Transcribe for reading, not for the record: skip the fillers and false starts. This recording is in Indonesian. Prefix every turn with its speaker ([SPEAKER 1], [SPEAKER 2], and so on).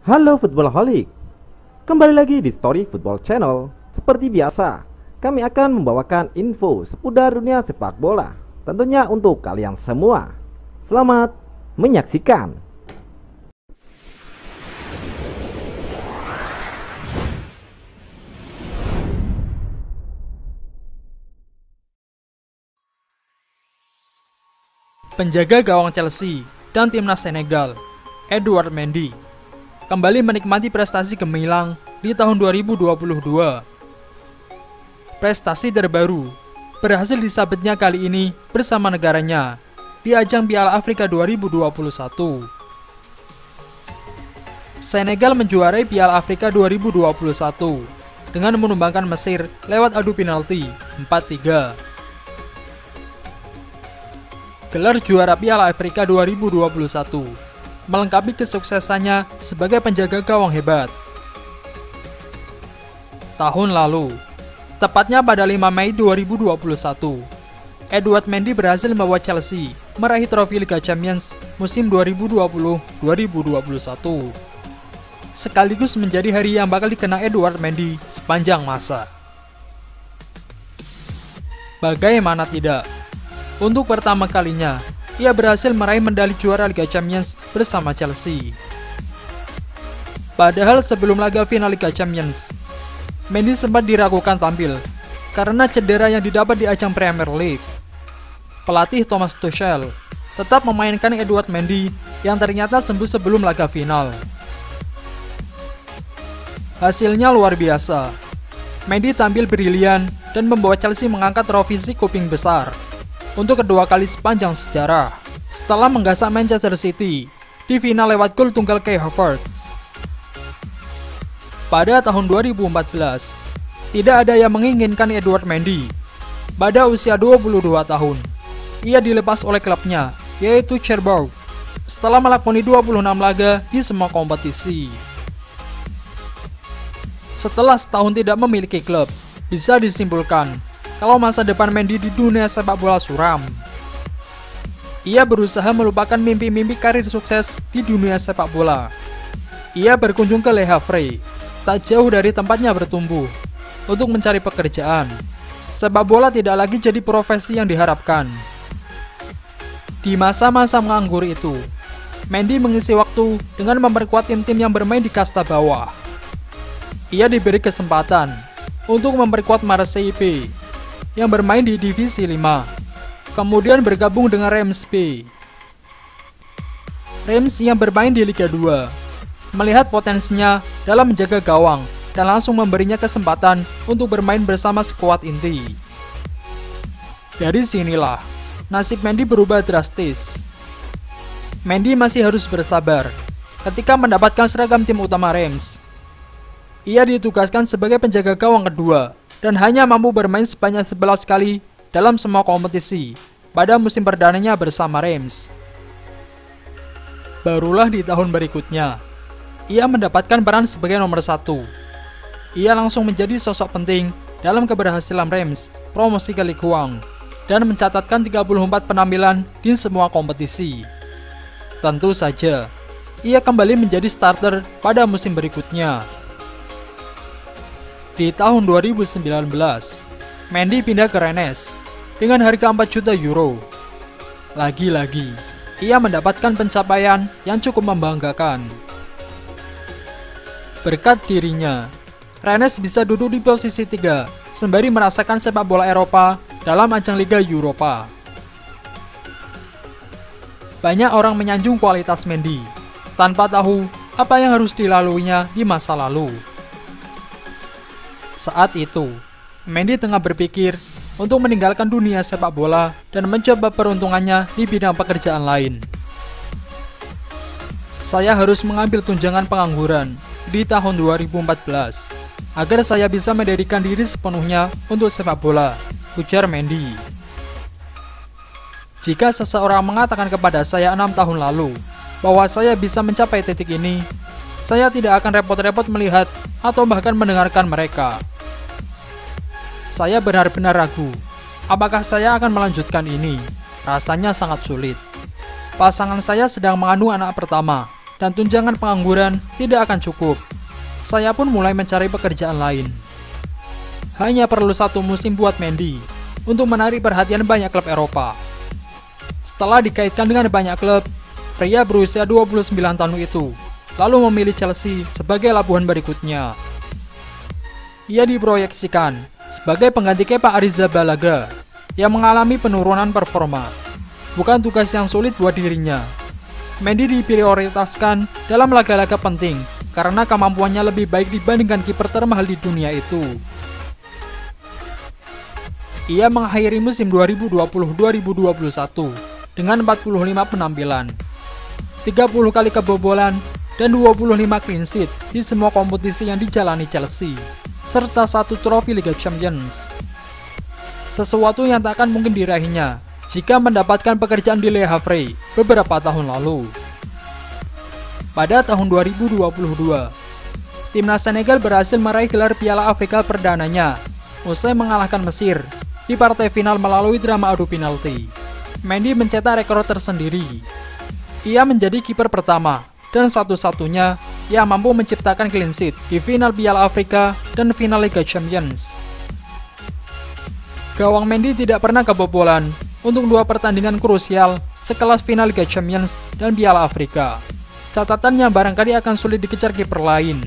[SPEAKER 1] Halo Footballaholic, kembali lagi di Story Football Channel. Seperti biasa, kami akan membawakan info seputar dunia sepak bola, tentunya untuk kalian semua. Selamat menyaksikan.
[SPEAKER 2] Penjaga gawang Chelsea dan timnas Senegal, Edouard Mendy, kembali menikmati prestasi gemilang di tahun 2022. Prestasi terbaru berhasil disabetnya kali ini bersama negaranya di ajang Piala Afrika 2021. Senegal menjuarai Piala Afrika 2021 dengan menumbangkan Mesir lewat adu penalti 4-3. Gelar juara Piala Afrika 2021 melengkapi kesuksesannya sebagai penjaga gawang hebat. Tahun lalu, tepatnya pada 5 Mei 2021, Edouard Mendy berhasil membawa Chelsea meraih trofi Liga Champions musim 2020-2021. Sekaligus menjadi hari yang bakal dikenang Edouard Mendy sepanjang masa. Bagaimana tidak? Untuk pertama kalinya, ia berhasil meraih medali juara Liga Champions bersama Chelsea. Padahal sebelum laga final Liga Champions, Mendy sempat diragukan tampil karena cedera yang didapat di ajang Premier League. Pelatih Thomas Tuchel tetap memainkan Edouard Mendy yang ternyata sembuh sebelum laga final. Hasilnya luar biasa. Mendy tampil brilian dan membawa Chelsea mengangkat trofi si kuping besar untuk kedua kali sepanjang sejarah, setelah menggasak Manchester City di final lewat gol tunggal Kai Havertz. Pada tahun 2014, tidak ada yang menginginkan Edouard Mendy. Pada usia 22 tahun, ia dilepas oleh klubnya, yaitu Cherbourg, setelah melakoni 26 laga di semua kompetisi. Setelah setahun tidak memiliki klub, bisa disimpulkan kalau masa depan Mendy di dunia sepak bola suram. Ia berusaha melupakan mimpi-mimpi karir sukses di dunia sepak bola. Ia berkunjung ke Le Havre, tak jauh dari tempatnya bertumbuh, untuk mencari pekerjaan. Sepak bola tidak lagi jadi profesi yang diharapkan. Di masa-masa menganggur itu, Mendy mengisi waktu dengan memperkuat tim-tim yang bermain di kasta bawah. Ia diberi kesempatan untuk memperkuat Marseille B yang bermain di divisi 5, kemudian bergabung dengan Reims B. Reims yang bermain di Liga 2, melihat potensinya dalam menjaga gawang dan langsung memberinya kesempatan untuk bermain bersama skuad inti. Dari sinilah, nasib Mendy berubah drastis. Mendy masih harus bersabar ketika mendapatkan seragam tim utama Reims. Ia ditugaskan sebagai penjaga gawang kedua dan hanya mampu bermain sebanyak 11 kali dalam semua kompetisi pada musim perdananya bersama Reims. Barulah di tahun berikutnya, ia mendapatkan peran sebagai nomor 1. Ia langsung menjadi sosok penting dalam keberhasilan Reims promosi ke Ligue 1 dan mencatatkan 34 penampilan di semua kompetisi. Tentu saja, ia kembali menjadi starter pada musim berikutnya. Di tahun 2019, Mendy pindah ke Rennes dengan harga 4 juta euro. Lagi-lagi, ia mendapatkan pencapaian yang cukup membanggakan. Berkat dirinya, Rennes bisa duduk di posisi 3 sembari merasakan sepak bola Eropa dalam ajang Liga Eropa. Banyak orang menyanjung kualitas Mendy, tanpa tahu apa yang harus dilaluinya di masa lalu. Saat itu, Mendy tengah berpikir untuk meninggalkan dunia sepak bola dan mencoba peruntungannya di bidang pekerjaan lain. Saya harus mengambil tunjangan pengangguran di tahun 2014 agar saya bisa mendedikasikan diri sepenuhnya untuk sepak bola, ujar Mendy. Jika seseorang mengatakan kepada saya 6 tahun lalu bahwa saya bisa mencapai titik ini, saya tidak akan repot-repot melihat atau bahkan mendengarkan mereka. Saya benar-benar ragu, apakah saya akan melanjutkan ini? Rasanya sangat sulit. Pasangan saya sedang mengandung anak pertama, dan tunjangan pengangguran tidak akan cukup. Saya pun mulai mencari pekerjaan lain. Hanya perlu 1 musim buat Mendy untuk menarik perhatian banyak klub Eropa. Setelah dikaitkan dengan banyak klub, pria berusia 29 tahun itu lalu memilih Chelsea sebagai labuhan berikutnya. Ia diproyeksikan sebagai pengganti Kepa Arrizabalaga yang mengalami penurunan performa. Bukan tugas yang sulit buat dirinya. Mendy diprioritaskan dalam laga-laga penting karena kemampuannya lebih baik dibandingkan kiper termahal di dunia itu. Ia mengakhiri musim 2020-2021 dengan 45 penampilan, 30 kali kebobolan, dan 25 clean sheet di semua kompetisi yang dijalani Chelsea, serta 1 trofi Liga Champions. Sesuatu yang tak akan mungkin diraihnya jika mendapatkan pekerjaan di Le Havre beberapa tahun lalu. Pada tahun 2022, timnas Senegal berhasil meraih gelar Piala Afrika perdananya usai mengalahkan Mesir di partai final melalui drama adu penalti. Mendy mencetak rekor tersendiri. Ia menjadi kiper pertama dan satu-satunya yang mampu menciptakan clean sheet di final Piala Afrika dan final Liga Champions. Gawang Mendy tidak pernah kebobolan untuk 2 pertandingan krusial sekelas final Liga Champions dan Piala Afrika. Catatan yang barangkali akan sulit dikejar kiper lain.